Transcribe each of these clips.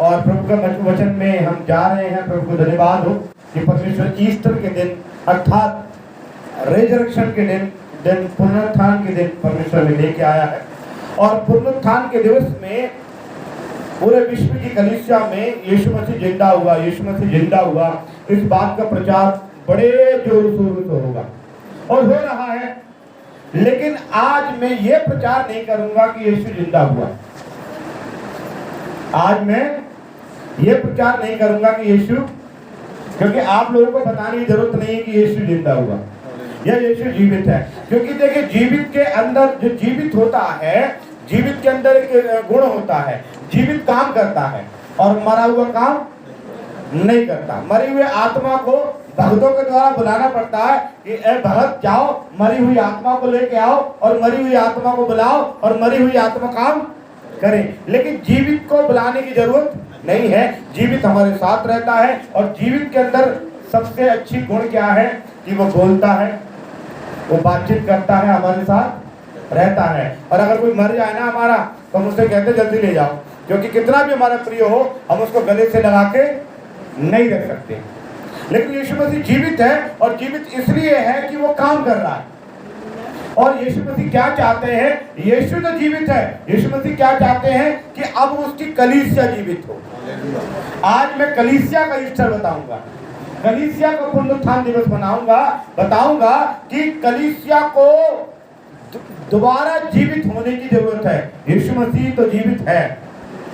और प्रभु का वचन में हम जा रहे हैं। प्रभु को धन्यवाद हो कि परमेश्वर ईस्टर के दिन अर्थात रेजरेक्शन के दिन पुनरुत्थान के दिन परमेश्वर ने लेके आया है। और पुनरुत्थान के दिवस में पूरे विश्व की कलीसिया में यीशु मसीह जिंदा हुआ, यीशु मसीह जिंदा हुआ, इस बात का प्रचार बड़े जोर शोर से होगा और हो रहा है। लेकिन आज मैं ये प्रचार नहीं करूंगा कि यीशु जिंदा हुआ। आज मैं ये प्रचार नहीं करूंगा कि यीशु, क्योंकि आप लोगों को बताने की जरूरत नहीं है कि यीशु जिंदा हुआ या यीशु जीवित है। क्योंकि देखिए, जीवित के अंदर जो जीवित होता है, जीवित के अंदर एक गुण होता है, जीवित काम करता है और मरा हुआ काम नहीं करता। मरी हुई आत्मा को भक्तों के द्वारा बुलाना पड़ता है कि ए भक्त जाओ, मरी हुई आत्मा को लेके आओ और मरी हुई आत्मा को बुलाओ और मरी हुई आत्मा काम करे। लेकिन जीवित को बुलाने की जरूरत नहीं है। जीवित हमारे साथ रहता है और जीवित के अंदर सबसे अच्छी गुण क्या है कि वो बोलता है, वो बातचीत करता है, हमारे साथ रहता है। और अगर कोई मर जाए ना हमारा, तो हम उससे कहते जल्दी ले जाओ, क्योंकि कितना भी हमारा प्रिय हो हम उसको गले से लगा के नहीं रख सकते। लेकिन यीशु मसीह जीवित है और जीवित इसलिए है कि वो काम कर रहा है। और यीशु मसीह क्या चाहते हैं? यीशु तो जीवित है, यीशु मसीह क्या चाहते हैं कि अब उसकी कलीसिया जीवित हो। आज मैं कलीसिया का ईस्टर बताऊंगा, कलीसिया को पुनरुत्थान दिवस बताऊंगा कि कलीसिया को दोबारा जीवित होने की जरूरत है। यीशु मसीह तो जीवित है,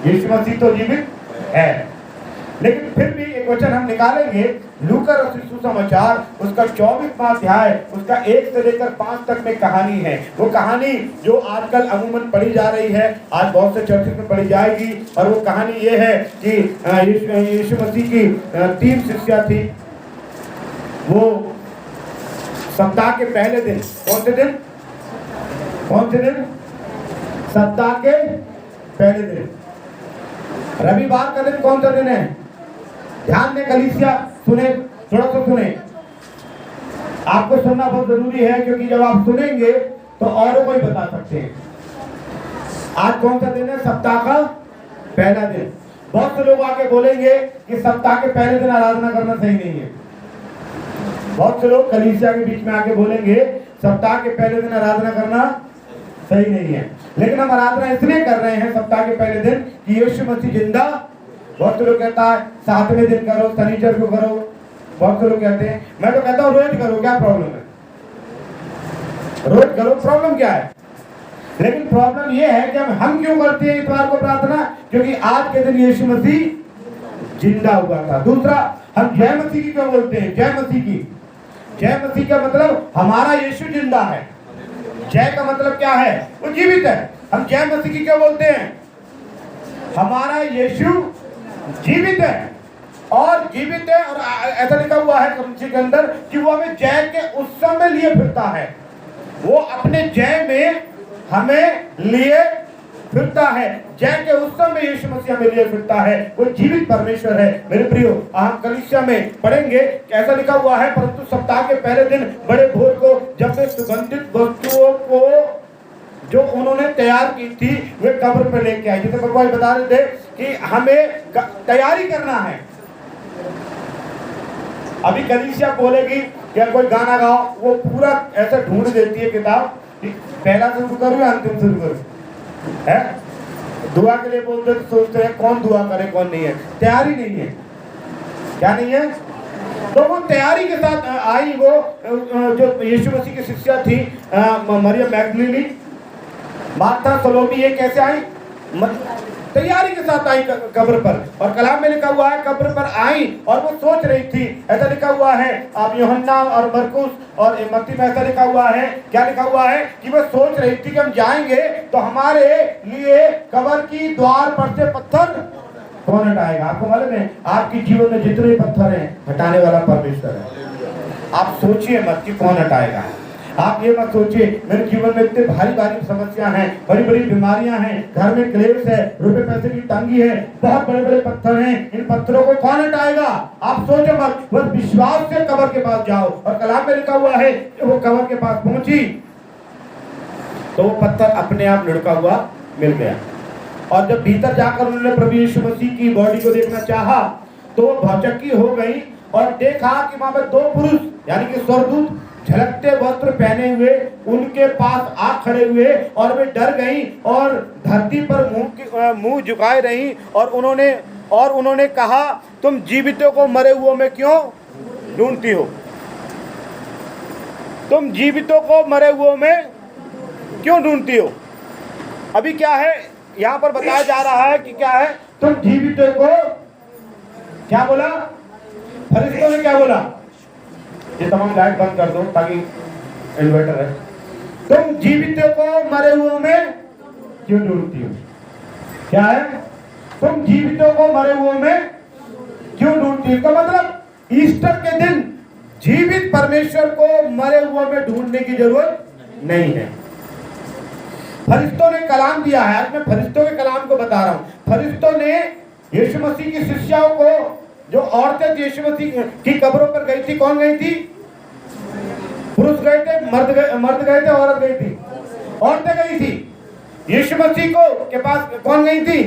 यीशु मसीह तो जीवित है। लेकिन फिर भी एक वचन हम निकालेंगे, लूका रचित सुसमाचार उसका 24वां अध्याय, उसका 1 से लेकर 5 तक में कहानी है। वो कहानी जो आजकल अमूमन पढ़ी जा रही है, आज बहुत से चर्चेस में पढ़ी जाएगी। और वो कहानी ये है कि यीशु मसीह की 3 शिष्या थी। वो सप्ताह के पहले दिन, कौन से दिन? सप्ताह के पहले दिन, रविवार का दिन कौन सा दिन है? ध्यान दें कलीसिया, सुने, थोड़ा सा सुने। आपको सुनना बहुत जरूरी है, क्योंकि जब आप सुनेंगे तो औरों को ही बता सकते हैं। आज कौन सा दिन है? सप्ताह का पहला दिन। बहुत से लोग आके बोलेंगे कि सप्ताह के पहले दिन आराधना करना सही नहीं है। बहुत से लोग कलीसिया के बीच में आके बोलेंगे सप्ताह के पहले दिन आराधना करना सही नहीं है। लेकिन हम आराधना इसलिए कर रहे हैं सप्ताह के पहले दिन कि यीशु मसीह जिंदा। बहुत से लोग कहता है 7वें दिन करो, शनिचर को करो। बहुत से लोग कहते हैं, मैं तो कहता हूँ रोज करो, क्या प्रॉब्लम है? रोज करो, प्रॉब्लम क्या है? लेकिन प्रॉब्लम यह है कि हम क्यों करते हैं इतवार को प्रार्थना? क्योंकि आज के दिन यीशु मसीह जिंदा हुआ था। दूसरा, हम जय मसीह की क्यों बोलते हैं? जय मसीह की, जय मसीह का मतलब हमारा यीशु जिंदा है। जय का मतलब क्या है? वो जीवित है। हम जय मसीह की क्यों बोलते हैं? हमारा यीशु जीवित है और जीवित है। और ऐसा लिखा हुआ है कलीसिया के अंदर कि वो हमें जय के उत्सव में लिए फिरता है। वो अपने जय में हमें लिए फिरता है। जय के उत्सव में यीशु मसीह हमें लिए फिरता है। वो जीवित परमेश्वर है। मेरे प्रियो, हम कलीसिया में पढ़ेंगे ऐसा लिखा हुआ है, परंतु सप्ताह के पहले दिन बड़े भोर को जब वे सुगंधित वस्तुओं को जो उन्होंने तैयार की थी वे कब्र पर लेके आए। जैसे भगवान बता रहे थे कि हमें तैयारी करना है। अभी कलीसिया बोलेगी कि कोई गाना गाओ, वो पूरा ऐसा ढूंढ देती है किताब कि पहला शुरू करूँ या अंतिम शुरू करूँ है। दुआ के लिए बोलते तो सोचते हैं कौन दुआ करे कौन नहीं है। तैयारी नहीं है। क्या नहीं है? तो वो तैयारी के साथ आई। वो जो यीशु मसीह की शिष्या थी, मरियम मैगदलीनी, मार्था, सलोमी, ये कैसे आई? तैयारी के साथ आई कब्र पर। और कलाम में लिखा हुआ है कब्र पर आई और वो सोच रही थी। ऐसा लिखा हुआ है आप यूहन्ना और मरकुस और मत्ती में ऐसा लिखा हुआ है। क्या लिखा हुआ है कि वो सोच रही थी कि हम जाएंगे तो हमारे लिए कब्र की द्वार पर से पत्थर कौन हटाएगा? आपको मालूम है आपके जीवन में जितने पत्थर हैं हटाने वाला परमेश्वर है। आप सोचिए मत कि कौन हटाएगा। आप ये मत सोचिए मेरे जीवन में इतने भारी भारी समस्या हैं, बड़ी बड़ी बीमारियां हैं, घर में क्लेश है, रुपए पैसे की तंगी है, बहुत बड़े बड़े पत्थर हैं, इन पत्थरों को कौन हटाएगा? आप सोचो मत, बस विश्वास से कब्र के पास जाओ। और कलाम में लिखा हुआ है कि वो कब्र के पास पहुंची तो वो पत्थर अपने आप लुढ़का हुआ मिल गया। और जब भीतर जाकर उन्होंने प्रभु यीशु मसीह की बॉडी को देखना चाहा तो वो भौचक्की हो गई और देखा कि वहां पर दो पुरुष यानी कि स्वर्गदूत झलकते वस्त्र पहने हुए उनके पास आ खड़े हुए और वे डर गई और धरती पर मुंह झुकाए रही और उन्होंने कहा, तुम जीवितों को मरे हुओं में क्यों ढूंढती हो? तुम जीवितों को मरे हुओं में क्यों ढूंढती हो? अभी क्या है यहाँ पर बताया जा रहा है कि क्या है, तुम जीवितों को क्या बोला? फरिश्तों ने क्या बोला? ये तमाम लाइट बंद कर दो ताकि इन्वर्टर है। तुम जीवितों को मरे हुओं में क्यों ढूंढती हो? क्या है? तुम जीवितों को मरे हुओं में क्यों ढूंढती हो? इसका मतलब ईस्टर के दिन जीवित परमेश्वर को मरे हुओं में ढूंढने की जरूरत नहीं है। फरिश्तों ने कलाम दिया है। आज मैं फरिश्तों के कलाम को बता रहा हूं। फरिश्तों ने यीशु मसीह की शिष्याओं को, जो औरतें यीशु मसीह की कब्रों पर गई थी, कौन गई थी? पुरुष गए थे, मर्द गए थे, औरत गई थी? औरतें गई थी। यीशु मसीह को के पास कौन गई थी?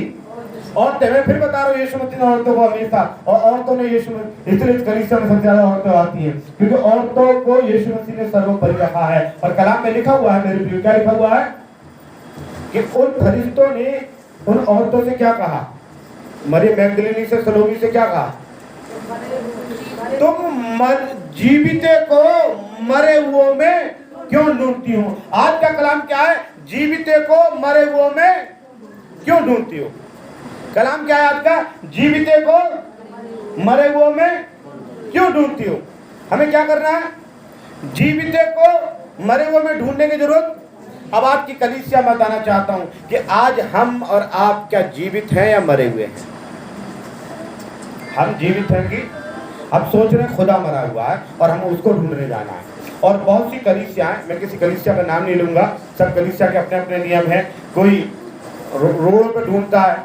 औरतें। मैं फिर बता रहा हूँ, यीशु मसीह ने औरतों को हमेशा, और औरतों ने यीशु, इसलिए कलीसिया में सबसे ज्यादा औरतें आती हैं क्योंकि औरतों को यीशु मसीह ने सर्वोपरि रखा है। और कलाम में लिखा हुआ है, मेरे प्रिय, क्या लिखा हुआ है कि उन फरिश्तों ने उन औरतों से क्या कहा? मरियम मैगदलीनी से, सलोमी से क्या कहा? तुम जीविते को मरे हुओं में क्यों ढूंढती हो? आज का कलाम क्या है? जीविते को मरे हुओं में क्यों ढूंढती हो? कलाम क्या है आज का? जीविते को मरे हुओं में क्यों ढूंढती हो? हमें क्या करना है? जीविते को मरे हुओं में ढूंढने की जरूरत। अब आज की कलीसिया में बताना चाहता हूं कि आज हम और आप क्या जीवित हैं या मरे हुए हैं? हम जीवित हैं कि अब सोच रहे हैं खुदा मरा हुआ है और हमें उसको ढूंढने जाना है। और बहुत सी कलीसियाएं, मैं किसी कलीसिया का नाम नहीं लूंगा, सब कलीसिया के अपने अपने नियम हैं। कोई रोड पे ढूंढता है,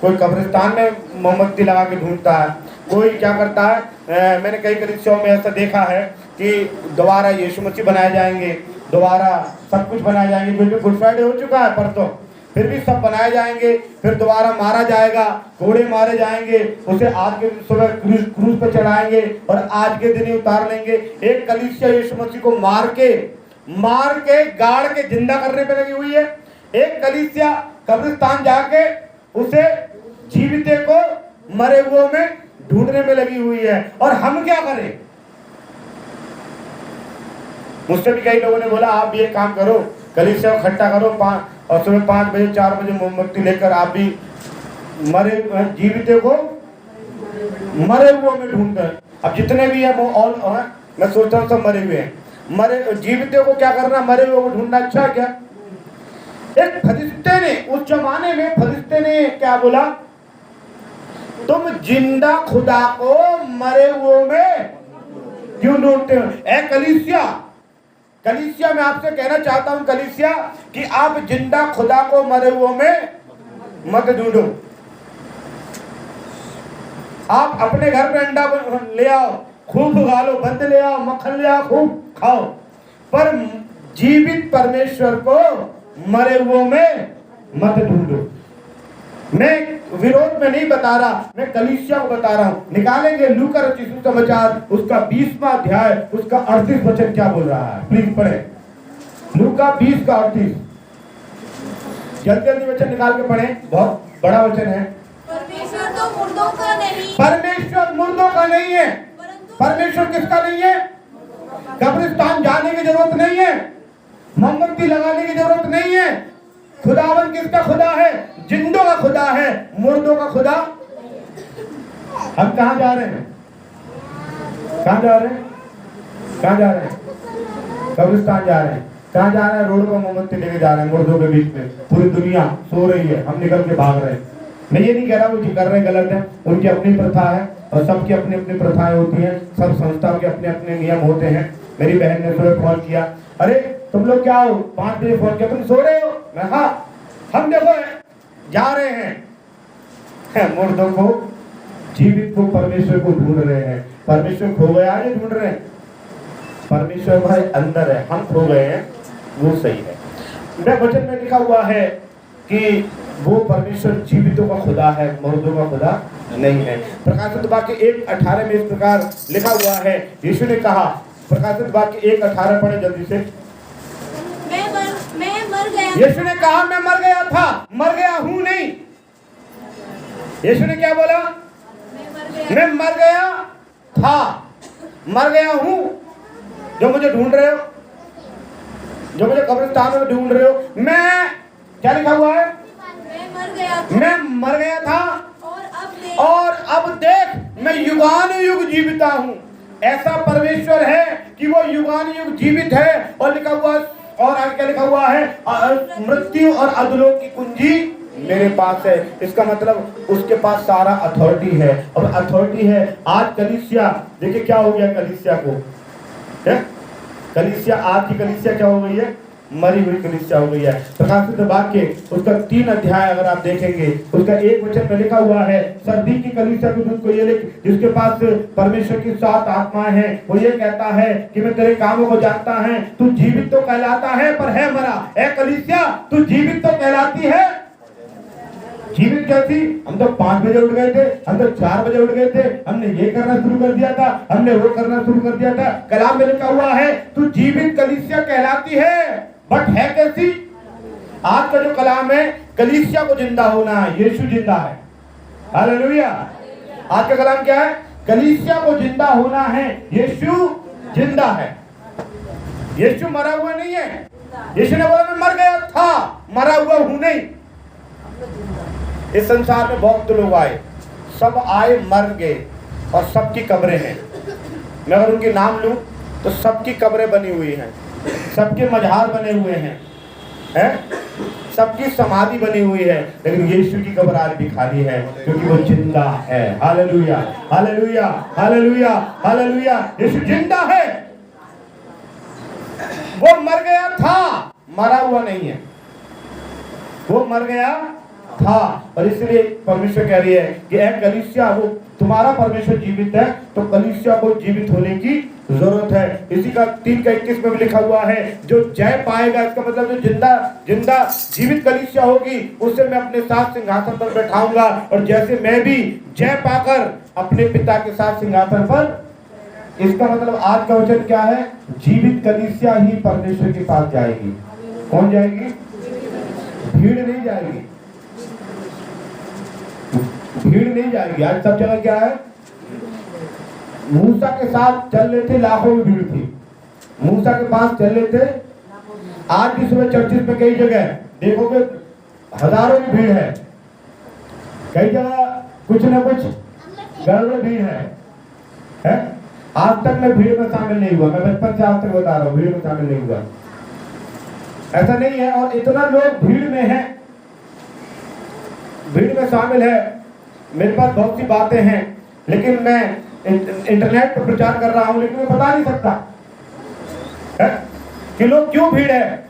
कोई कब्रिस्तान में मोमबत्ती लगा के ढूंढता है, कोई क्या करता है। मैंने कई कलीसियाओं में ऐसा देखा है कि दोबारा यीशु मसीह बनाए जाएंगे, दोबारा सब कुछ बनाए जाएंगे, क्योंकि गुड फ्राइडे हो चुका है परसों, फिर भी सब बनाए जाएंगे, फिर दोबारा मारा जाएगा, घोड़े मारे जाएंगे, उसे आज के सुबह क्रूज पर चढ़ाएंगे और आज के दिन ही उतार लेंगे। एक कलीसिया यीशु मसीह को मार के गाड़ के जिंदा करने पे लगी हुई है। एक कलीसिया कब्रिस्तान जाके उसे जीविते को मरे हुओं में ढूंढने में लगी हुई है। और हम क्या करें? मुझसे भी कई लोगों ने बोला, आप भी एक काम करो, कलीसिया को इकट्ठा करो और सुबह 5 बजे 4 बजे मोमबत्ती लेकर आप भी मरे जीविते को मरे हुओं में ढूंढते हैं। अब जितने भी है वो ऑल, मैं सोचता हूँ सब मरे हुए हैं। मरे जीविते को क्या करना? मरे हुए को ढूंढना अच्छा है क्या? एक फरिश्ते ने, उस जमाने में फरिश्ते ने क्या बोला? तुम जिंदा खुदा को मरे हुओं में क्यों ढूंढते हो? ए कलीसिया मैं आपसे कहना चाहता हूं कलीसिया कि आप जिंदा खुदा को मरे हुओं में मत ढूंढो। आप अपने घर पे अंडा ले आओ, खूब खा लो, बंद ले आओ, मक्खन ले आओ, खूब खाओ, पर जीवित परमेश्वर को मरे हुओं में मत ढूंढो। मैं विरोध में नहीं बता रहा, मैं कलीसिया को बता रहा हूं। निकालेंगे लूका रचित सुसमाचार उसका 20वां अध्याय, उसका 38 वचन क्या बोल रहा है, प्लीज पढ़े। लूका 20 का 38, जल्दी जल्दी वचन निकाल के पढ़े, बहुत बड़ा वचन है। परमेश्वर तो मुर्दों का नहीं, परमेश्वर मुर्दों का नहीं है। परमेश्वर किसका नहीं है? कब्रिस्तान जाने की जरूरत नहीं है, मोमबत्ती लगाने की जरूरत नहीं है। खुदावन किसका खुदा है? जिंदों का खुदा है, मुर्दों का खुदा। हम कहाँ जा रहे हैं? कहाँ जा रहे हैं? कहाँ जा रहे हैं? कब्रिस्तान जा रहे हैं। कहाँ जा रहे हैं? रोड पर मोमबत्ती लेके जा रहे हैं मुर्दों के बीच में। पूरी दुनिया सो रही है, हम निकल के भाग रहे हैं। मैं ये नहीं कह रहा वो जो कर रहे हैं गलत है, उनकी अपनी प्रथा है और सबकी अपनी अपनी प्रथाएं होती हैं, सब संस्थाओं के अपने अपने नियम होते हैं। मेरी बहन ने सुबह फोन किया, अरे तुम लोग क्या हो, 5 बजे फोन किया, तुम सो रहे हो? मैं हाँ, हम देखो जा रहे हैं मुर्दों को, जीवित को, परमेश्वर को ढूंढ रहे हैं। परमेश्वर खो गया है, ढूंढ रहे हैं। परमेश्वर भाई अंदर है, हम खो गए हैं, वो सही है। मैं वचन में लिखा हुआ है कि वो परमेश्वर जीवितों का खुदा है, मुर्दों का खुदा नहीं है। प्रकाशित वाक्य 1:18 में इस प्रकार लिखा हुआ है, यीशु ने कहा, प्रकाशित वाक्य 1:18 पढ़े जल्दी से। मैं मर गया। यीशु ने कहा मैं मर गया था, मर गया हूं नहीं। यीशु ने क्या बोला? मैं मर गया था, मर गया हूं। जो मुझे ढूंढ रहे हो, जो मुझे कब्रिस्तान में ढूंढ रहे हो, मैं क्या लिखा हुआ है? मैं मर गया था और अब देख मैं युगानुयुग जीविता हूं। ऐसा परमेश्वर है कि वो युगानुयुग जीवित है। और लिखा हुआ, और आगे क्या लिखा हुआ है? मृत्यु और अधोलोक की कुंजी मेरे पास है। इसका मतलब उसके पास सारा अथॉरिटी है। और अथॉरिटी है। आज कलीसिया, देखिए क्या हो गया कलीसिया को, है? कलीसिया, आज की कलीसिया क्या हो गई है? मरी हुई कलीसिया हो गई है। प्रकाशित वाक्य उसका 3 अध्याय अगर आप देखेंगे, उसका 1 वचन में लिखा हुआ है, सर्दी की कलीसिया के दूत को ये लिख, जिसके पास परमेश्वर की 7 आत्माएं हैं, वो ये कहता है कि मैं तेरे कामों को जानता है, तू जीवित तो कहलाता है पर है मरा। ए कलीसिया, तू जीवित तो कहलाती है। जीवित कैसी? हम तो 5 बजे उठ गए थे, हम तो 4 बजे उठ गए थे, हमने ये करना शुरू कर दिया था, हमने वो करना शुरू कर दिया था। कलाम में लिखा हुआ है तू जीवित कलीसिया कहलाती है। बट है कैसी? आज का जो कलाम है, कलीसिया को जिंदा होना है, यीशु जिंदा है। हालेलुया। आज का कलाम क्या है? कलीसिया को जिंदा होना है, यीशु जिंदा है। यीशु मरा हुआ नहीं है। यीशु ने बोला मैं मर गया था, मरा हुआ हूं नहीं। इस संसार में बहुत लोग आए, सब आए मर गए और सबकी कब्रें हैं। मैं अगर उनके नाम लूं तो सबकी कब्रें बनी हुई हैं, सबके मजहार बने हुए हैं, सबकी समाधि बनी हुई है। लेकिन यीशु की कब्र आज भी खाली है, क्योंकि वो जिंदा है। Hallelujah, hallelujah, hallelujah, hallelujah. यीशु जिंदा है। वो मर गया था, मरा हुआ नहीं है। वो मर गया था। और इसलिए परमेश्वर कह रही है कि ऐ कलीसिया, वो तुम्हारा परमेश्वर जीवित है, तो कलीसिया को जीवित होने की जरूरत है। इसी का 3:21 में भी लिखा हुआ है, जो जय पाएगा, इसका मतलब जो जिंदा जीवित कलीसिया होगी, उससे मैं अपने साथ सिंहासन पर बैठाऊंगा, और जैसे मैं भी जय पाकर अपने पिता के साथ सिंहासन पर। इसका मतलब आज का वचन क्या है? जीवित कलीसिया ही परमेश्वर के पास जाएगी। कौन जाएगी? भीड़ नहीं जाएगी, भीड़ नहीं जाएगी। आज सब जगह क्या है? मूसा के साथ चल रहे थे, लाखों में भीड़ थी। मूसा के पास चल रहे थे। आज भी सुबह चर्चिस में कई जगह देखोगे हजारों की भीड़ है। कई जगह कुछ न कुछ गड़बड़ भीड़ है? आज तक मैं भीड़ में शामिल नहीं हुआ। मैं बचपन से आज तक बता रहा हूँ, भीड़ में शामिल नहीं हुआ। ऐसा नहीं है। और इतना लोग भीड़ में है, भीड़ में शामिल है। मेरे पास बहुत सी बातें हैं, लेकिन मैं इंटरनेट पर प्रचार कर रहा हूं, लेकिन मैं बता नहीं सकता है कि लोग क्यों भीड़ है।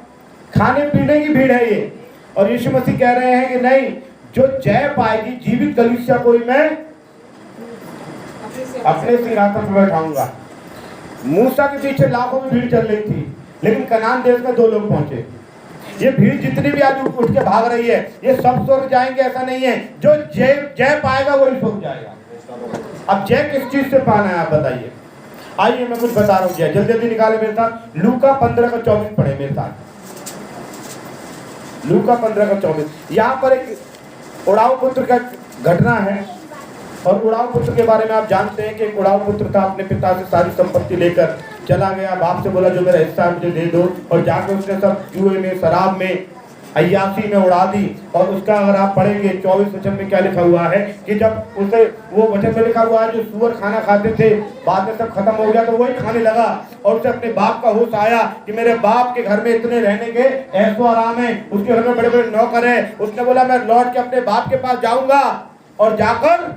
खाने पीने की भीड़ है ये। और यीशु मसीह कह रहे हैं कि नहीं, जो जय पाएगी जीवित कलीसिया को ही मैं अपने सिंहासन पर बैठाऊंगा। मूसा के पीछे लाखों में भीड़ चल रही थी, लेकिन कनान देश में 2 लोग पहुंचे। ये भीड़ जितनी भी आज उठ के भाग रही है, ये सब स्वर्ग जाएंगे ऐसा नहीं है। जो जय पाएगा वही स्वर्ग जाएगा। अब जय किस चीज से पाना है आप बताइए? आइए मैं कुछ बता रहा हूँ। जय जल्दी जल्दी निकाले मेरे साथ। लूका 15:24 पढ़े मेरे साथ। लूका 15:24। यहाँ पर एक उड़ाऊ पुत्र का घटना है। और उड़ाऊ पुत्र के बारे में आप जानते हैं कि एक उड़ाऊ पुत्र था, अपने पिता से सारी संपत्ति लेकर चला गया। बाप से बोला जो मेरा हिस्सा है मुझे दे दो, और जाकर उसने सब जुए में, शराब में, अय्यासी में उड़ा दी। और उसका अगर आप पढ़ेंगे 24 वचन में क्या लिखा हुआ है कि जब उसे, वो वचन में लिखा हुआ है जो सुअर खाना खाते थे, बाद में सब खत्म हो गया तो वही खाने लगा। और उसे अपने बाप का होश आया कि मेरे बाप के घर में इतने रहने के ऐशो आराम है, उसके घर में बड़े बड़े नौकर है। उसने बोला मैं लौट के अपने बाप के पास जाऊंगा और जाकर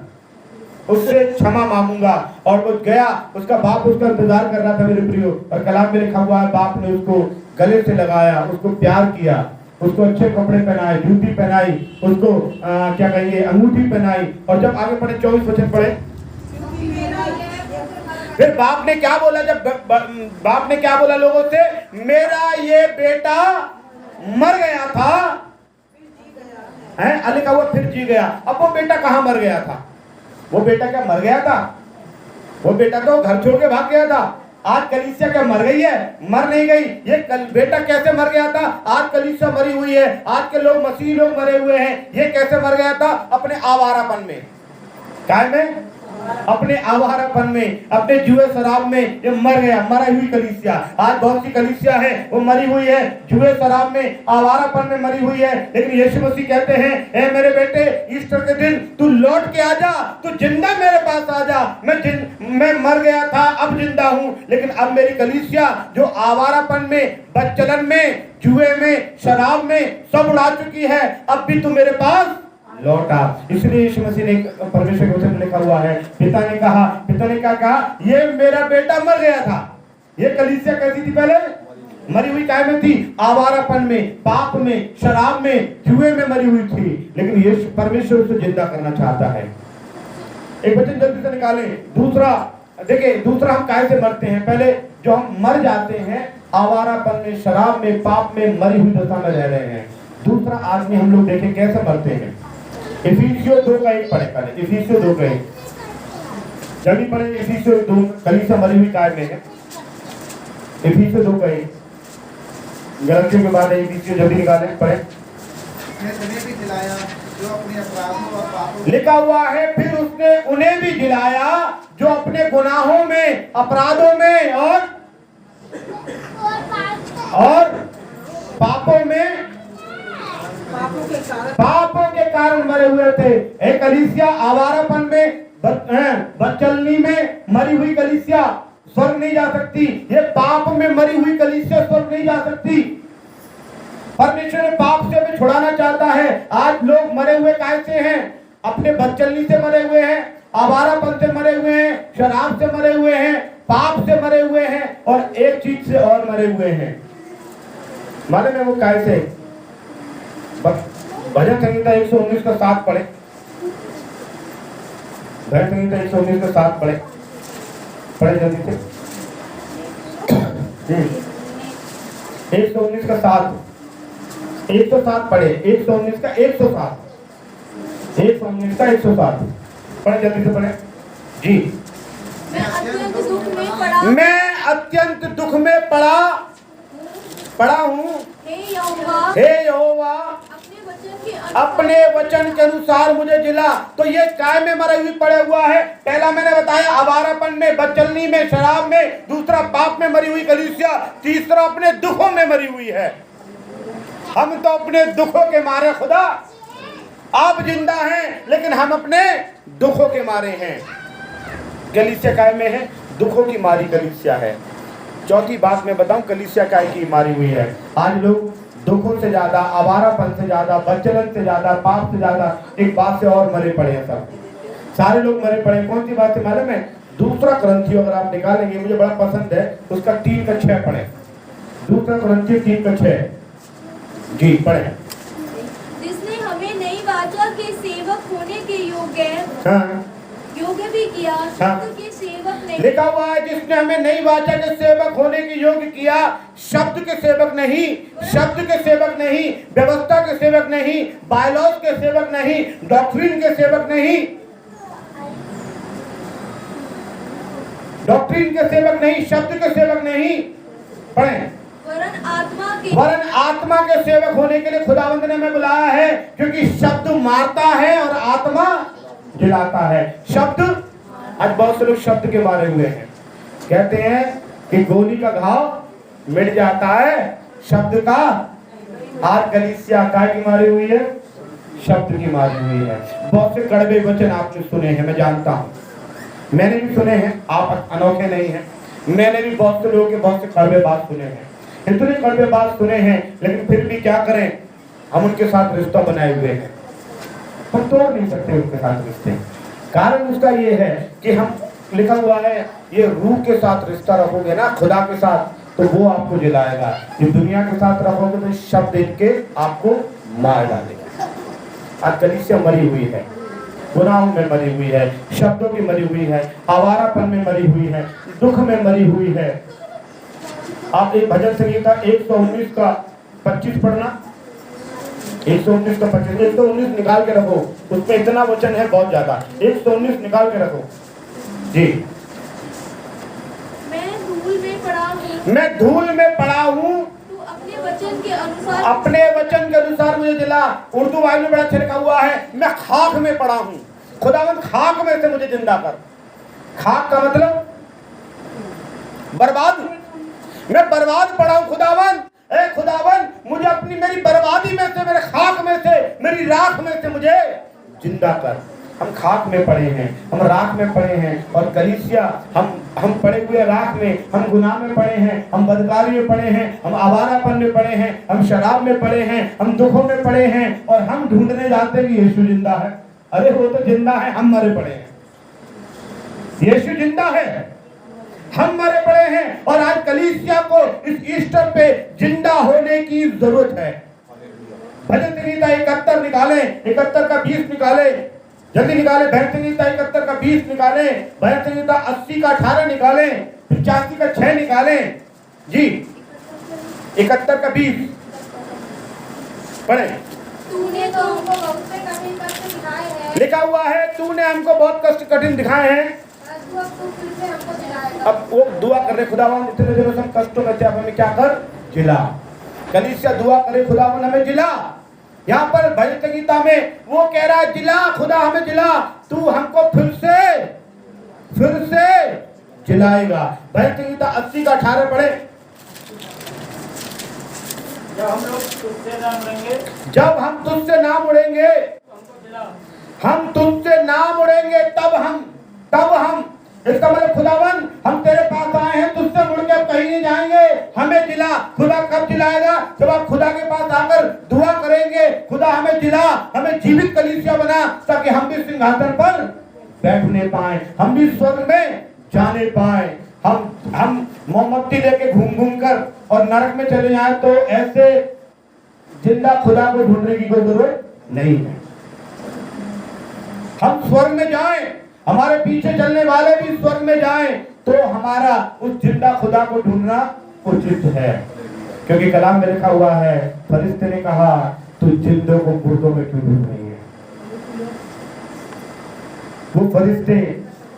उससे क्षमा मांगूंगा। और वो गया, उसका बाप उसका इंतजार कर रहा था मेरे प्रियो। और कलाम में लिखा हुआ है बाप ने उसको गले से लगाया, उसको प्यार किया, उसको अच्छे कपड़े पहनाए, जूती पहनाई, उसको क्या कहिए अंगूठी पहनाई। और जब आगे पढ़े 24 वचन पढ़े, फिर बाप ने क्या बोला? जब बाप ने क्या बोला लोगों से? मेरा ये बेटा मर गया था है, लिखा हुआ फिर जी गया। अब वो बेटा कहाँ मर गया था? वो बेटा क्या मर गया था? वो बेटा तो घर छोड़ के भाग गया था। आज कलीसिया क्या मर गई है? मर नहीं गई। ये बेटा कैसे मर गया था? आज कलीसिया मरी हुई है। आज के लोग, मसीही लोग मरे हुए हैं। ये कैसे मर गया था? अपने आवारापन में। क्या में? अपने आवारापन में, अपने जुए शराब में ये मर गया। मरी हुई कलीसिया। आज बहुत सी कलीसिया है वो मरी हुई है, जुए शराब में, आवारापन में मरी हुई है। लेकिन यीशु मसीह कहते हैं, ए मेरे बेटे, ईस्टर के दिन तू लौट के आ जा, तू जिंदा मेरे पास आ जा। मैं मर गया था, अब जिंदा हूं, लेकिन अब मेरी कलीसिया जो आवारापन में, बदचलन में, जुए में, शराब में सब उड़ा चुकी है, अब भी तू मेरे पास लौटा। इसलिए यीशु मसीह ने परमेश्वर के वचन में लिखा हुआ है, पिता ने क्या कहा? ये मेरा बेटा मर गया था। ये कलीसिया कैसी थी? पहले मरी हुई काय में थी? आवारापन में, पाप में, शराब में, जुए में मरी हुई थी। लेकिन ये परमेश्वर उसे जिंदा करना चाहता है। एक वचन जल्दी से निकालें। दूसरा देखिए, दूसरा हम काय से मरते हैं? पहले जो हम मर जाते हैं आवारापन में, शराब में, पाप में, मरी हुई दशा में रह रहे हैं। दूसरा आदमी हम लोग देखें कैसे मरते हैं। इफिसियों 2:1 पढ़े पहले। इफिसियों 2:1 जल्दी पढ़े। इफिसियों 2 कलीसिया मरी हुई काय में है। इफिसियों 2:1 गलतियों के बाद इफिसियों जल्दी निकालें, पढ़े। लिखा हुआ है, फिर उसने उन्हें भी जिलाया जो अपने गुनाहों में, अपराधों में और पापों में, पापों के कारण मरे हुए थे। एक कलीसिया आवारापन में, बदचलनी में मरी हुई कलीसिया स्वर्ग नहीं जा सकती। ये पाप में मरी हुई कलीसिया स्वर्ग नहीं जा सकती। परमेश्वर ने पाप से हमें छुड़ाना चाहता है। आज लोग मरे हुए कैसे हैं? अपने बदचलनी से मरे हुए हैं, आवारापन से मरे हुए हैं, शराब से मरे हुए हैं, पाप से मरे हुए हैं और एक चीज से और मरे हुए हैं। मालूम है वो कैसे? भजन संहिता 119 का 7 पढ़े। भजन संहिता 119 का 7 पढ़े जल्दी से। 119 का 7, 107 पढ़े। 119 का 107, 119 का 107 पढ़े जल्दी से पढ़े जी। मैं अत्यंत दुख में पड़ा हूँ। हे यहोवा, अपने वचन के अनुसार मुझे जिला। तो ये काय में मरा हुई पड़े हुआ है। पहला मैंने बताया आवारापन में, बदचलनी में, शराब में। दूसरा पाप में मरी हुई कलीसिया। तीसरा अपने दुखों में मरी हुई है। हम तो अपने दुखों के मारे खुदा आप जिंदा हैं, लेकिन हम अपने दुखों के मारे हैं। कलीसिया काय में है? दुखों की मारी कलीसिया है। चौथी बात मैं बताऊं, कलीसिया काय की मारी हुई है। आज लोग दुखों से ज्यादा, आवारापन से ज्यादा, बदचलन से ज्यादा, पाप से ज्यादा एक बात से और मरे पड़े हैं। सब सारे लोग मरे पड़े। कौन सी बात से मालूम है? दूसरा क्रंथियों अगर आप निकालेंगे, मुझे बड़ा पसंद है, उसका 3 का 6 पढ़े। दूसरा क्रंथियों 3 का 6 जी पढ़े। जिसने हमें नई वाचा के सेवक होने के योग्य भी किया, शब्द के सेवक नहीं। लिखा हुआ है, जिसने हमें नई वाचा के सेवक होने के योग्य किया, शब्द के सेवक नहीं, शब्द के सेवक नहीं, व्यवस्था के सेवक नहीं, बायलॉज के सेवक नहीं, डॉक्ट्रिन के सेवक नहीं, डॉक्ट्रिन के सेवक नहीं, शब्द के सेवक नहीं, पढ़ें। वरन आत्मा के सेवक होने के लिए खुदावंद ने हमें बुलाया है, क्योंकि शब्द मारता है और आत्मा जिलाता है। शब्द, आज बहुत से लोग शब्द के मारे हुए हैं। कहते हैं कि गोली का घाव मिट जाता है, शब्द का। आज कलीसिया काय की मारी हुई है? शब्द की मारी हुई है। बहुत से कड़वे वचन आपने सुने हैं, मैं जानता हूं, मैंने भी सुने हैं, आप अनोखे नहीं हैं। मैंने भी बहुत से लोगों के बहुत से कड़वे बात सुने हैं, इतने कड़वे बात सुने हैं, लेकिन फिर भी क्या करें, हम उनके साथ रिश्ता बनाए हुए हैं, हम तोड़ नहीं सकते उनके साथ रिश्ते। कारण उसका ये है कि हम, लिखा हुआ है, ये रूह के साथ रिश्ता रखोगे ना, खुदा के साथ, तो वो आपको जिलाएगा। ये दुनिया के साथ रखोगे तो शब्द इनके आपको मार डालेगा। आज कलीसिया मरी हुई है, गुनाहों में मरी हुई है, शब्दों की मरी हुई है, आवारापन में मरी हुई है, दुख में मरी हुई है। आप एक भजन संहिता 119 का 25 पढ़ना। 119 का 25, 119 निकाल के रखो, उसमें इतना वचन है बहुत ज्यादा। 119 निकाल के रखो जी। मैं धूल में पड़ा हूँ, मैं धूल में पड़ा हूँ, तू अपने वचन के अनुसार अपने वचन के अनुसार मुझे दिला। उर्दू वाले में बड़ा अच्छा लिखा हुआ है, मैं खाक में पड़ा हूँ, खुदावंद खाक में से मुझे जिंदा कर। खाक का मतलब बर्बाद, मैं बर्बाद पड़ा हूँ खुदावंद। ए खुदावंद, मुझे अपनी मेरी बर्बादी में से, मेरे खाक में से, मेरी राख में से मुझे जिंदा कर। हम खाक में पड़े हैं, हम राख में पड़े हैं, और कलीसिया हम पड़े हुए राख में, हम गुनाह में पड़े हैं, हम बदकारी में पड़े हैं, हम आवारापन में पड़े हैं, हम शराब में पड़े हैं, हम दुखों में पड़े हैं, और हम ढूंढने जाते हैं कि यीशु जिंदा है। अरे वो तो जिंदा है, हम मरे पड़े हैं। यीशु जिंदा है, हम मरे पड़े हैं। और आज कलीसिया को इस ईस्टर पे जिंदा होने की जरूरत है। भजन संहिता 71 निकाले, 71 का 20 निकाले, जल्दी निकाले। भजन संहिता 71 का 20 निकाले, भजन संहिता 80 का 18 निकाले, 85 का 6 निकाले जी। 71 का 20 पढ़े। तूने तो हमको बहुत से कठिन कष्ट दिखाए हैं, लिखा हुआ है, तूने हमको बहुत कष्ट कठिन दिखाए हैं, अब तू फिर से हमको दिलाएगा। अब वो दुआ कर रहे, खुदावंद इतने दिनों से हम कष्टों में थे, अब हमें क्या कर जिला। कलीसिया दुआ करे, खुदावंद हमें जिला। यहाँ पर भजन संहिता में वो कह रहा है, जिला खुदा हमें जिला, तू हमको फिर से जिलाएगा। भजन संहिता 80 का 18 पढ़े। जब हम लोग तुझसे ना मुड़ेंगे, जब हम तुझसे ना मुड़ेंगे, हमको जिला। हम तुझसे ना मुड़ेंगे, तब हम इसका मतलब खुदावन हम तेरे पास आए हैं, तुझसे मुड़ के कहीं नहीं जाएंगे, हमें जिला। खुदा कब जिलाएगा? जब आप खुदा के पास आकर दुआ करेंगे, खुदा हमें जिला, हमें जीवित कलीसिया बना, ताकि हम भी सिंहासन पर बैठने पाए, हम भी स्वर्ग में जाने पाए। हम मोमबत्ती लेके घूम कर और नरक में चले जाए तो ऐसे जिंदा खुदा को ढूंढने की कोई जरूरत नहीं है। हम स्वर्ग में जाएं, हमारे पीछे चलने वाले भी स्वर्ग में जाएं, तो हमारा उस जिंदा खुदा को ढूंढना उचित है। क्योंकि कलाम में लिखा हुआ है, फरिश्ते ने कहा, तू जिंदों को मुर्दों में क्यों ढूंढ रही है? वो फरिश्ते,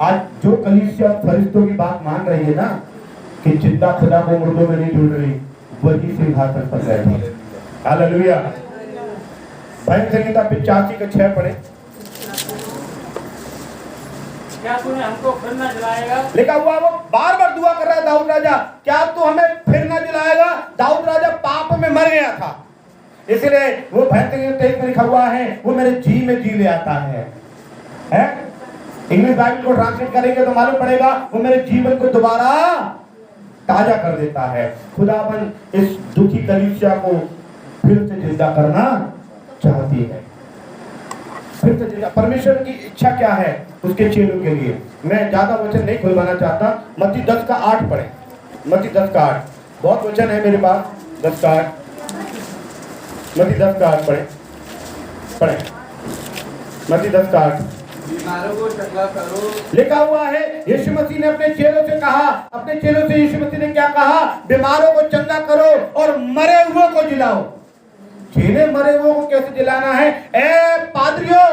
आज जो कलीसिया फरिश्तों की बात मान रही है ना, कि जिंदा खुदा को मुर्दों में नहीं ढूंढ रही, वही सिंहासन पर बैठी। हालेलुया। भजन संहिता 85 का 6 पढ़े। क्या तूने हमको फिर न जलाएगा? लिखा हुआ, वो बार बार दुआ कर रहा है दाऊद राजा, क्या तू हमें फिर न जलाएगा? दाऊद राजा पाप में मर गया था, इसलिए वो भजन संहिता 23 में लिखा हुआ है, वो मेरे जी में जी ले आता है। इंग्लिश बाइबल को ट्रांसलेट करेंगे तो मालूम पड़ेगा, वो मेरे जीवन को दोबारा ताजा कर देता है। खुदावन इस दुखी कलीसिया को फिर से जिंदा करना चाहती है। फिर से जिंदा, परमेश्वर की इच्छा क्या है उसके चेलों के लिए। मैं ज्यादा वचन नहीं खुलवाना चाहता, मत्ती 10 का 8 पढ़े। मत्ती 10 का 8, बहुत वचन है मेरे पास। 10 का 8, मत्ती 10 का 8 पढ़े। मत्ती 10 का 8 बीमारों को चंगा करो। लिखा हुआ है, यीशु मसीह ने अपने चेलों से कहा, अपने चेलों से यीशु मसीह ने क्या कहा? बीमारों को चंगा करो और मरे हुओं को जिलाओ। चेले मरे हुओं को कैसे जिलाना है? ए पादरियों,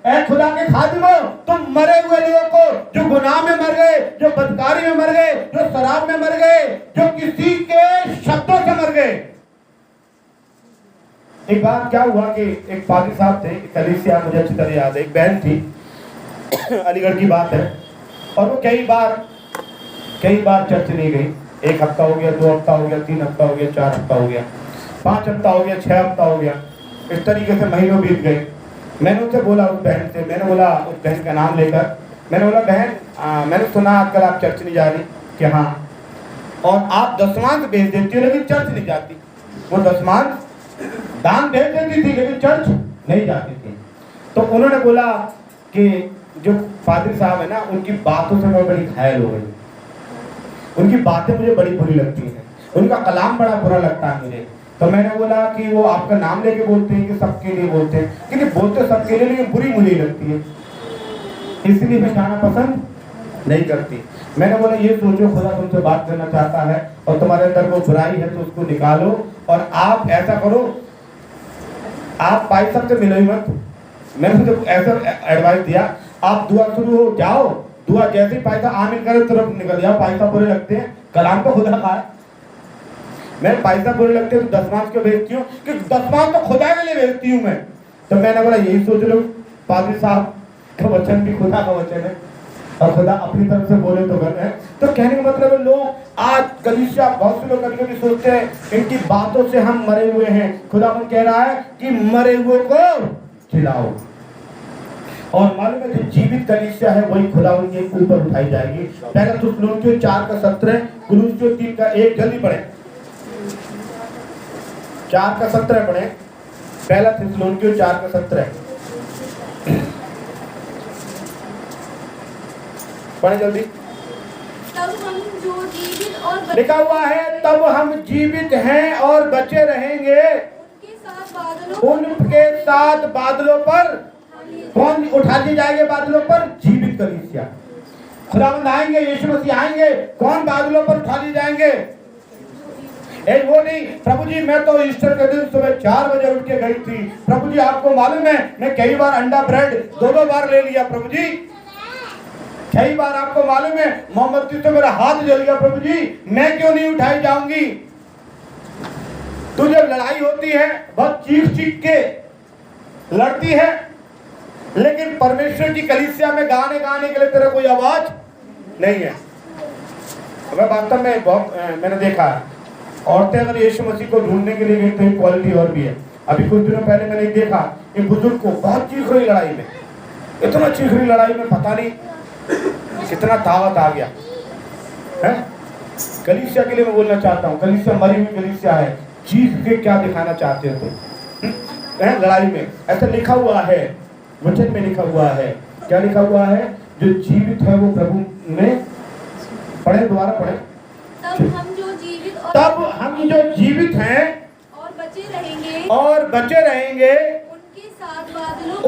ए खुदा के खादिमों, तुम मरे हुए लोगों को, जो गुनाह में मर गए, जो बदकारी में मर गए, जो शराब में मर गए, जो किसी के शब्दों से मर गए। एक बार क्या हुआ कि एक पादरी साहब थे, कलीसिया मुझे अच्छी तरह याद है, एक बहन थी, अलीगढ़ की बात है, और वो कई बार चर्च नहीं गई। 1 हफ्ता हो गया, 2 हफ्ता हो गया, 3 हफ्ता हो गया, 4 हफ्ता हो गया, 5 हफ्ता हो गया, 6 हफ्ता हो गया, इस तरीके से महीनों बीत गए। मैंने उनसे बोला, उस बहन से मैंने बोला, उस बहन का नाम लेकर मैंने बोला, बहन मैंने सुना आजकल आप चर्च नहीं जा रही। कि हाँ, और आप दशमांश भेज देती हो लेकिन चर्च नहीं जाती। वो दशमांश दान भेज देती थी लेकिन चर्च नहीं जाती थी। तो उन्होंने बोला कि जो पादरी साहब है ना, उनकी बातों से मैं बड़ी घायल हो गई। उनकी बातें मुझे बड़ी बुरी लगती हैं, उनका कलाम बड़ा बुरा लगता है मुझे। तो मैंने बोला कि वो आपका नाम लेके बोलते हैं कि सबके लिए बोलते हैं? क्योंकि बोलते सबके लिए, लेकिन बुरी मुझे लगती है, इसलिए मैं जाना पसंद नहीं करती। मैंने बोला, ये सोचो खुदा तुमसे बात करना चाहता है और तुम्हारे अंदर वो बुराई है तो उसको निकालो, और आप ऐसा करो, आप भाई साहब से मिलो ही मत। मैंने तो ऐसा एडवाइस दिया, आप दुआ शुरू हो जाओ, दुआ जैसे ही भाई साहब आमीन करे तुरंत निकल जाओ। भाई साहब बुरे लगते हैं, कलाम तो खुदा का है। मैं भाई साहब बुरे लगते हैं तो दसमांश क्यों भेजती हूँ कि दसमांश तो खुदा के लिए भेजती हूँ मैं। तो मैंने बोला यही सोच लो, पादरी साहब का वचन भी खुदा का वचन है और खुदा अपनी तरफ से बोले तो गलत है। तो कहने का मतलब है लोग आज कलीसिया, बहुत से लोग कभी कभी सोचते हैं इनकी बातों से हम मरे हुए हैं। खुदावन कह रहा है कि मरे हुए को जिलाओ। और मालूम है जो जीवित कलीसिया है वही खुदावन के ऊपर उठाई जाएगी। पहला थिस्सलुनीकियों 4:17, कुलुस्सियों 3:1, जल्दी पढ़े 4:17 पढ़े। पहला थिस्सलुनीकियों 4:17 पढ़े जल्दी। तब हम जो जीवित और लिखा हुआ है तब हम जीवित हैं और बचे रहेंगे उनके साथ बादलों पर। कौन उठा लिए जाएंगे बादलों पर? जीवित कलीसिया। खुदावंद आएंगे, यीशु मसीह आएंगे, कौन बादलों पर उठा लिए जाएंगे? एक वो नहीं, प्रभु जी मैं तो ईस्टर के दिन सुबह 4 बजे उठ के गई थी। प्रभु जी आपको मालूम है मैं कई बार अंडा ब्रेड 2-2 बार ले लिया प्रभु जी। कई बार आपको मालूम है मोमबत्ती से मेरा हाथ जल गया प्रभु जी, मैं क्यों नहीं उठाई जाऊंगी? तो जब लड़ाई होती है बहुत चीख चीख के लड़ती है, लेकिन परमेश्वर की कलीसिया में गाने के लिए तेरा कोई आवाज नहीं है। मैं वास्तव में बहुत मैंने देखा औरतें अगर यीशु मसीह को ढूंढने के लिए गई तो एक क्वालिटी और भी है। अभी कुछ दिनों पहले मैंने देखा कि बुजुर्ग को बहुत चीख रही लड़ाई में, इतना चीख रही लड़ाई में पता नहीं कितना ताकत आ गया है। कलीसिया के लिए मैं बोलना चाहता हूँ, कलीसिया मरी हुई कलीसिया है। चीख के क्या दिखाना चाहते हो तुम लड़ाई में? ऐसा लिखा हुआ है, वचन में लिखा हुआ है। क्या लिखा हुआ है? जो जीवित है वो प्रभु में, पढ़े दोबारा पढ़े। तब हम जो जीवित हैं और बचे रहेंगे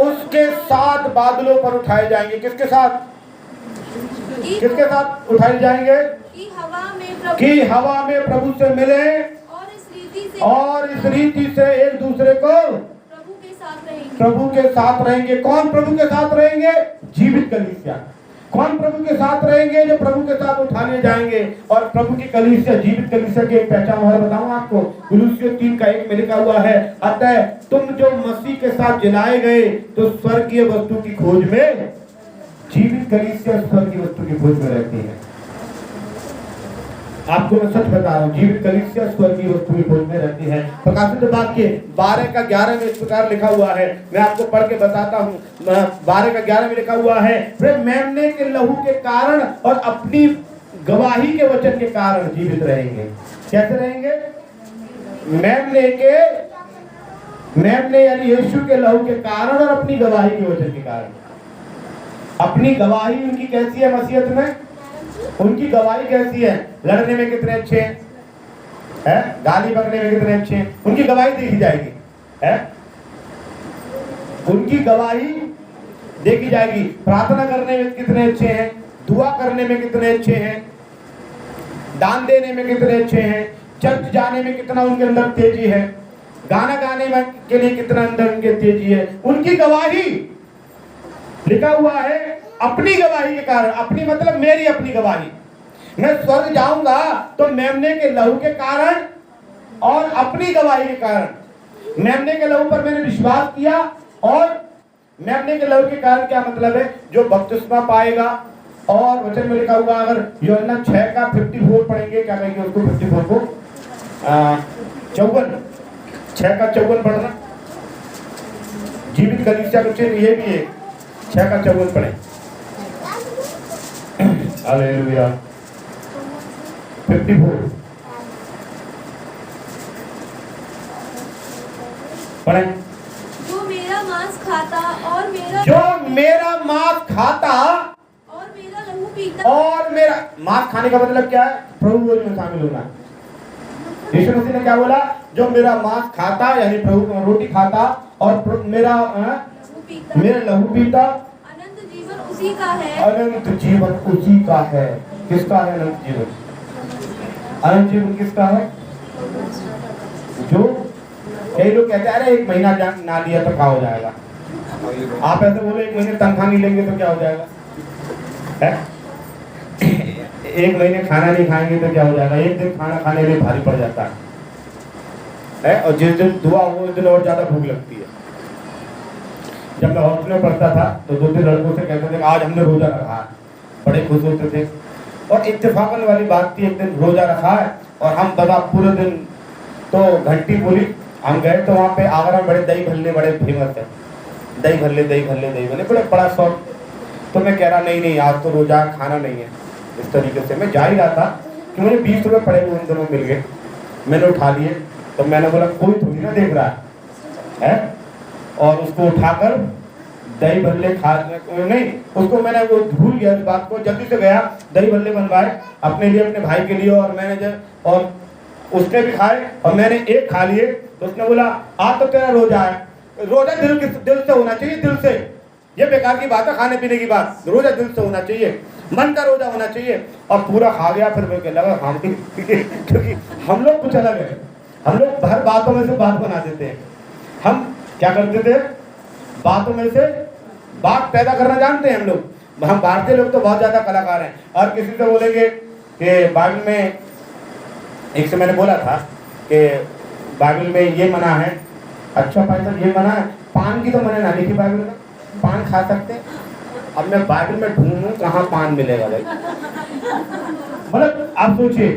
उसके साथ बादलों पर उठाए जाएंगे। किसके साथ? किसके साथ उठाए जाएंगे? कि हवा में प्रभु से मिले और इस रीति से एक दूसरे को प्रभु के साथ रहेंगे। कौन प्रभु के साथ रहेंगे? जीवित कलीसिया। कौन प्रभु के साथ रहेंगे? जो प्रभु के साथ उठा लिए जाएंगे। और प्रभु की कलीसिया, जीवित कलीसिया की एक पहचान और बताऊं आपको, कुलुस्सियों 3:1 में लिखा हुआ है, अतः तुम जो मसीह के साथ जलाए गए तो स्वर्गीय वस्तु की खोज में, जीवित कलीसिया स्वर्गीय वस्तु की खोज में रहती है। आपको मैं सच बता रहा हूँ, जीवित कलीसिया स्वर्गीय वस्तु की खोज में रहती है। प्रकाशित वाक्य 12:11 में इस प्रकार लिखा हुआ है, मैं आपको पढ़ के बताता हूँ। 12:11 में लिखा हुआ है, वे मेमने के लहू के कारण और अपनी गवाही के वचन के कारण जीवित रहेंगे। कैसे रहेंगे? मेमने यानी यीशु के लहू के कारण और अपनी गवाही के वचन के कारण। अपनी गवाही उनकी कैसी है मसीहत में? उनकी गवाही कैसी है? लड़ने में कितने अच्छे हैं, गाली बकने में कितने अच्छे हैं, उनकी गवाही देखी जाएगी है। उनकी गवाही देखी जाएगी। प्रार्थना करने में कितने अच्छे हैं, दुआ करने में कितने अच्छे हैं, दान देने में कितने अच्छे हैं, चर्च जाने में कितना उनके अंदर तेजी है, गाना गाने में के लिए कितना अंदर उनके तेजी है। उनकी गवाही लिखा हुआ है अपनी गवाही के कारण। अपनी मतलब मेरी अपनी गवाही। मैं स्वर्ग जाऊंगा तो मेमने के लहू के कारण और अपनी गवाही के कारण। मेमने के लहू पर मैंने विश्वास किया और मेमने के लहू के कारण क्या मतलब है? जो बपतिस्मा पाएगा। और वचन में लिखा हुआ, अगर यूहन्ना 6:54 पढ़ेंगे, क्या कहेंगे उसको? 54 को 54, 6:54 पढ़ना। जीवित कलीसिया का चिन्ह ये भी है। 6:54 पढ़े। हालेलुया। 54 पढ़े। जो मेरा मांस खाता और मेरा लहू पीता। और मेरा मांस खाने का मतलब क्या है? प्रभु भोज में शामिल होना। यीशु मसीह ने क्या बोला? जो मेरा मांस खाता यानी प्रभु रोटी खाता और मेरा लहू पीता, अनंत जीवन उसी का है। अनंत जीवन उसी का है। किसका है अनंत जीवन? अनंत जीवन किसका है? जो कई लोग कहते हैं अरे 1 महीना ना लिया तो क्या हो जाएगा। आप ऐसे बोले 1 महीने तनख्वाह नहीं लेंगे तो क्या हो जाएगा है? 1 महीने खाना नहीं खाएंगे तो क्या हो जाएगा। 1 दिन खाना खाने में भारी पड़ जाता है और जिस दिन दुआ हो उस दिन और ज्यादा भूख लगती है। जब मैं हॉस्टल में पढ़ता था तो 2-3 लड़कों से कहते थे आज हमने रोजा रखा है, बड़े खुश होते थे। और इत्तेफाकन वाली बात थी, एक दिन रोजा रखा है और हम बता पूरे दिन तो घंटी बोली। हम गए तो वहाँ पे आगरा में बड़े दही भल्ले बड़े फेमस है, दही भल्ले बड़े बड़ा शौक। तो मैं कह रहा नहीं आज तो रोजा खाना नहीं है। इस तरीके से मैं जा ही रहा था कि मुझे 20 रुपये पड़े हुए उन दिनों मिल गए, मैंने उठा लिए। तो मैंने बोला कोई थोड़ी ना देख रहा है और उसको उठाकर दही भल्ले खा नहीं, उसको मैंने वो भूल गया इस बात को, जल्दी से गया दही भल्ले बनवाए अपने लिए अपने भाई के लिए और मैंने और उसने भी खाए और मैंने एक खा लिए। तो उसने बोला आज तो तेरा रोजा है। रोजा दिल से होना चाहिए, दिल से। ये बेकार की बात है खाने पीने की बात, रोजा दिल से होना चाहिए, मन का रोजा होना चाहिए। और पूरा खा गया। फिर मुझे लगा हम क्योंकि हम लोग कुछ अलग है, हम लोग हर बातों में से बात बना देते हैं। हम क्या करते थे, बातों में से बात पैदा करना जानते हैं हम लोग। हम भारतीय लोग तो बहुत ज्यादा कलाकार हैं। और किसी से बोलेंगे कि बाइबल में, एक से मैंने बोला था कि बाइबल में ये मना है, अच्छा भाई साहब ये मना है, पान की तो मना ना लिखी बाइबल में, पान खा सकते हैं। अब मैं बाइबल में ढूंढूं कहाँ पान मिलेगा भाई, मतलब आप सोचिए।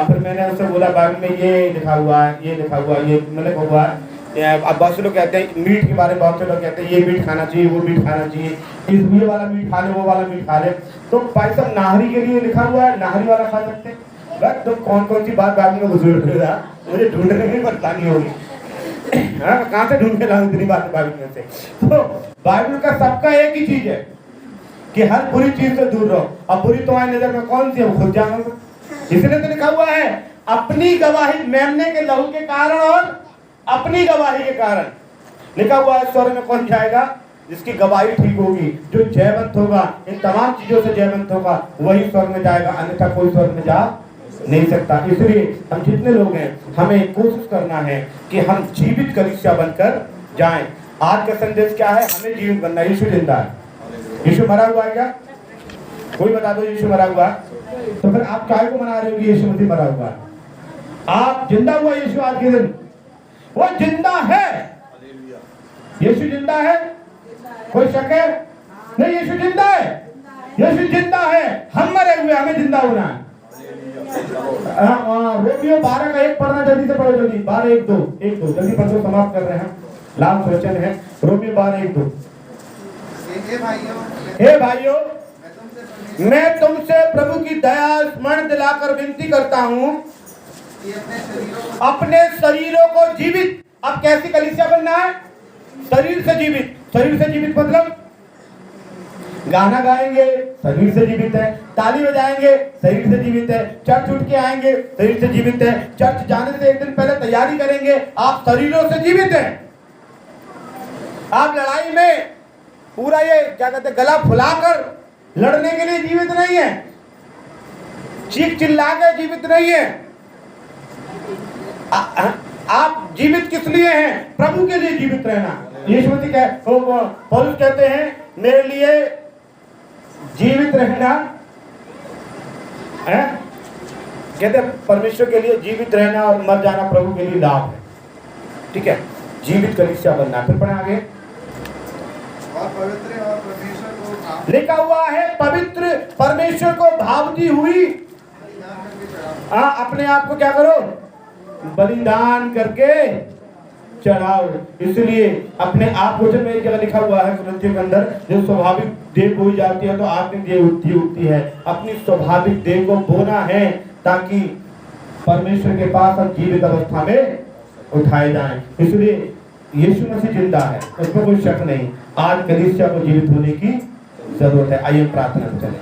फिर मैंने उससे बोला बाइबल में ये लिखा हुआ है, ये लिखा हुआ है, ये मतलब हुआ है। अब बहुत से लोग कहते हैं मीट के बारे में, बहुत से लोग कहते हैं ये मीट खाना चाहिए, वो मीट खाना चाहिए, ये वाला मीट खा ले, वो वाला मीट खा ले। तो भाई साहब नाहरी के लिए लिखा हुआ है, नाहरी वाला खा सकते हैं। बस तो कौन सी बात बाइबल में बुजुर्ग मुझे ढूंढने में परेशानी होगी। कहाँ से ढूंढ के लाऊं इतनी बात बाइबल में से। तो बाइबल का सबका एक ही चीज है कि हर बुरी चीज से दूर रहो। अब बुरी तुम्हारी नजर में कौन सी है वो खुद जानो। इसलिए तो लिखा हुआ है अपनी गवाही मेमने के लहू के कारण और अपनी गवाही के कारण। लिखा हुआ है स्वर्ग में कौन जाएगा, जिसकी गवाही ठीक होगी, जो जयवंत होगा, इन तमाम चीजों से जयवंत होगा, वही स्वर्ग में जाएगा, अन्यथा कोई स्वर्ग में जा नहीं सकता। इसलिए हम जितने लोग हैं हमें कोशिश करना है कि हम जीवित कलीसिया बनकर जाएं। आज का संदेश क्या है, हमें जीवित बनना। यीशु जिंदा है, यीशु मरा हुआ है क्या? कोई बता दो यीशु मरा हुआ है। तो फिर आप काय को मना रहे हो कि यीशु मसीह मरा हुआ है? आप जिंदा हुआ यीशु आज के दिन, वो जिंदा है। यीशु जिंदा है, कोई शक है? नहीं, यीशु जिंदा है, यीशु जिंदा है। हम मरे हुए, हमें जिंदा होना है। रोमियो 12 का 1 पढ़ना, जल्दी से पढ़ो, जल्दी 12 1 2 जल्दी पढ़ो, समाप्त कर रहे हैं। लाभ वचन है रोमियो 12 1 2। हे भाइयों, मैं तुमसे प्रभु की दया स्मरण दिलाकर विनती करता हूँ, अपने शरीरों को जीवित। अब कैसी कलीसिया बनना है? शरीर से जीवित। शरीर से जीवित मतलब गाना गाएंगे, शरीर से जीवित है। ताली बजाएंगे, शरीर से जीवित है। चर्च उठ के आएंगे, शरीर से जीवित है। चर्च जाने से 1 दिन पहले तैयारी करेंगे, आप शरीरों से जीवित हैं। आप लड़ाई में पूरा ये क्या कहते हैं गला फुलाकर लड़ने के लिए जीवित नहीं है, चीख चिल्ला के जीवित नहीं है। आप जीवित किस लिए हैं? प्रभु के लिए जीवित रहना। यीशु मसीह पौलुस कहते हैं मेरे लिए जीवित रहना है, कहते परमेश्वर के लिए जीवित रहना और मर जाना प्रभु के लिए लाभ है। ठीक है, जीवित कलीसिया बनना। फिर पढ़ा आगे, और पवित्र और परमेश्वर को लिखा हुआ है पवित्र परमेश्वर को भावती हुई अपने आप को क्या करो, बलिदान करके चढ़ाओ। इसलिए अपने आप वचन में एक जगह लिखा हुआ है कुरिन्थियों के अंदर, जो स्वाभाविक देह बोई जाती है तो आत्मिक देह उठती है। अपनी स्वाभाविक देह को बोना है ताकि परमेश्वर के पास हम जीवित अवस्था में उठाए जाएं। इसलिए यीशु मसीह जिंदा है, उसमें कोई शक नहीं। आज कलीसिया को जीवित होने की जरूरत है। आइए प्रार्थना करें।